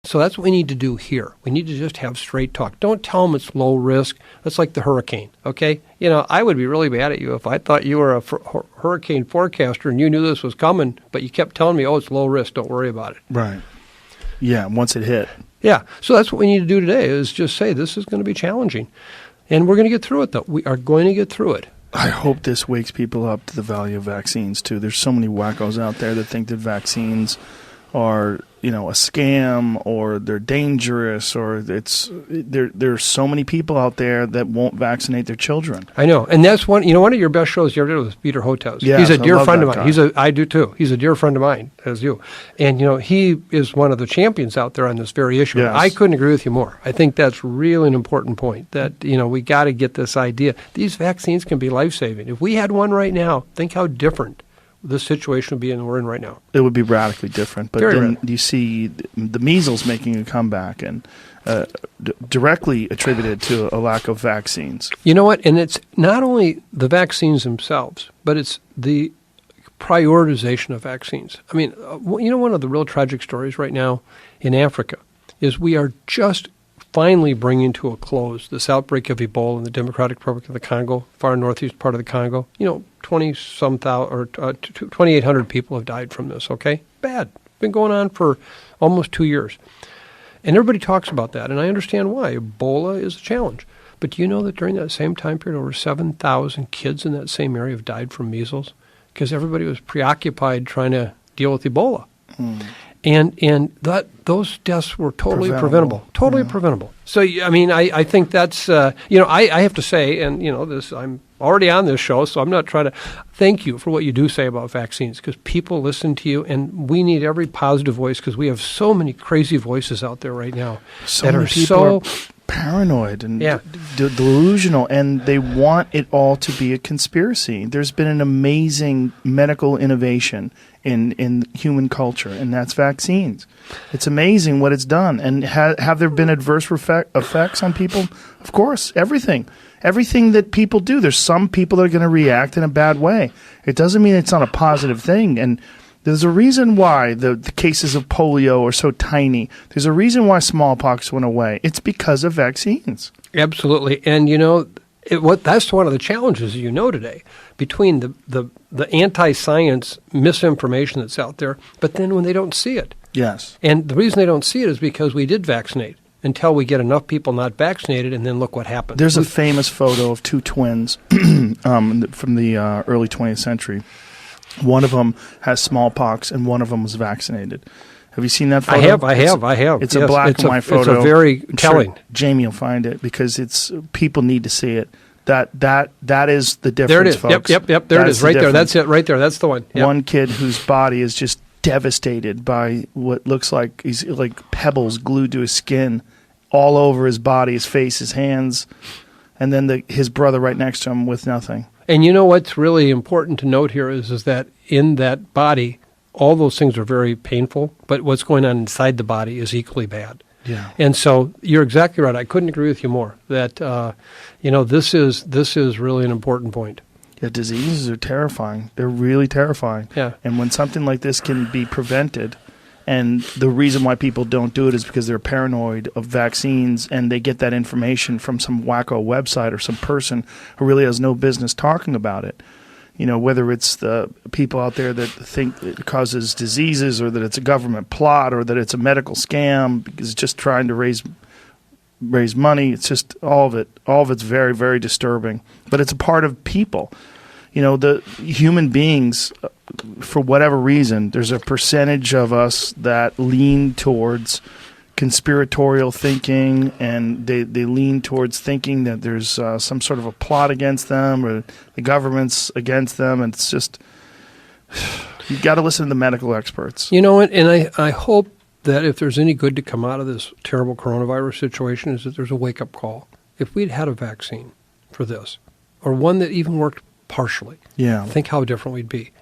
So that's what we need to do here. We need to just have straight talk. Don't tell them it's low risk. That's like the hurricane, okay? You know, I would be really mad at you if I thought you were a hurricane forecaster and you knew this was coming, but you kept telling me, oh, it's low risk, don't worry about it. Right. Yeah, once it hit. Yeah, so that's what we need to do today is just say this is going to be challenging. And we're going to get through it, though. We are going to get through it. I hope this wakes people up to the value of vaccines, too. There's so many wackos out there that think that vaccines are, you know, a scam or they're dangerous or there's so many people out there that won't vaccinate their children. I know. And that's one of your best shows you ever did was Peter Hotez. Yes, he's a dear friend of guy. mine. I do too. He's a dear friend of mine, as you. And, you know, he is one of the champions out there on this very issue. Yes. I couldn't agree with you more. I think that's really an important point that, you know, we got to get this idea. These vaccines can be life-saving. If we had one right now, think how different this situation would be we're in right now. It would be radically different. But then you see the measles making a comeback and directly attributed to a lack of vaccines. You know what? And it's not only the vaccines themselves, but it's the prioritization of vaccines. I mean, you know, one of the real tragic stories right now in Africa is we are just finally bringing to a close this outbreak of Ebola in the Democratic Republic of the Congo, far northeast part of the Congo. You know, 2,800 people have died from this, okay? Bad. Been going on for almost 2 years. And everybody talks about that, and I understand why. Ebola is a challenge. But do you know that during that same time period, over 7,000 kids in that same area have died from measles? Because everybody was preoccupied trying to deal with Ebola. And those deaths were totally preventable. Totally preventable. So, I mean, I think that's, I have to say, and, you know, I'm already on this show, so I'm not trying to thank you for what you do say about vaccines, because people listen to you, and we need every positive voice, because we have so many crazy voices out there right now that are so paranoid and delusional, and they want it all to be a conspiracy. There's been an amazing medical innovation in human culture, and that's vaccines. It's amazing what it's done. And have there been adverse effects on people? Of course, everything that people do. There's some people that are going to react in a bad way. It doesn't mean it's not a positive thing. And there's a reason why the cases of polio are so tiny. There's a reason why smallpox went away. It's because of vaccines. Absolutely. And, you know, that's one of the challenges, you know, today, between the anti-science misinformation that's out there, but then when they don't see it. Yes. And the reason they don't see it is because we did vaccinate until we get enough people not vaccinated, and then look what happened. There's a famous photo of two twins from the early 20th century. One of them has smallpox, and one of them was vaccinated. Have you seen that photo? I have. It's a black and white photo. It's a very telling. Sure Jamie will find it because people need to see it. That is the difference, there it is. Folks. Yep. There it is, right there. That's it, right there. That's the one. Yep. One kid whose body is just devastated by what looks like he's like pebbles glued to his skin, all over his body, his face, his hands, and then his brother right next to him with nothing. And you know what's really important to note here is that in that body, all those things are very painful, but what's going on inside the body is equally bad. Yeah. And so you're exactly right. I couldn't agree with you more. That this is really an important point. Yeah, diseases are terrifying. They're really terrifying. Yeah. And when something like this can be prevented, and the reason why people don't do it is because they're paranoid of vaccines, and they get that information from some wacko website or some person who really has no business talking about it. You know, whether it's the people out there that think it causes diseases, or that it's a government plot, or that it's a medical scam because it's just trying to raise money. It's just all of it's very, very disturbing. But it's a part of people. You know, the human beings, for whatever reason, there's a percentage of us that lean towards conspiratorial thinking, and they lean towards thinking that there's some sort of a plot against them, or the government's against them, and it's just, you got to listen to the medical experts. You know what, and I hope that if there's any good to come out of this terrible coronavirus situation is that there's a wake-up call. If we'd had a vaccine for this, or one that even worked partially, think how different we'd be.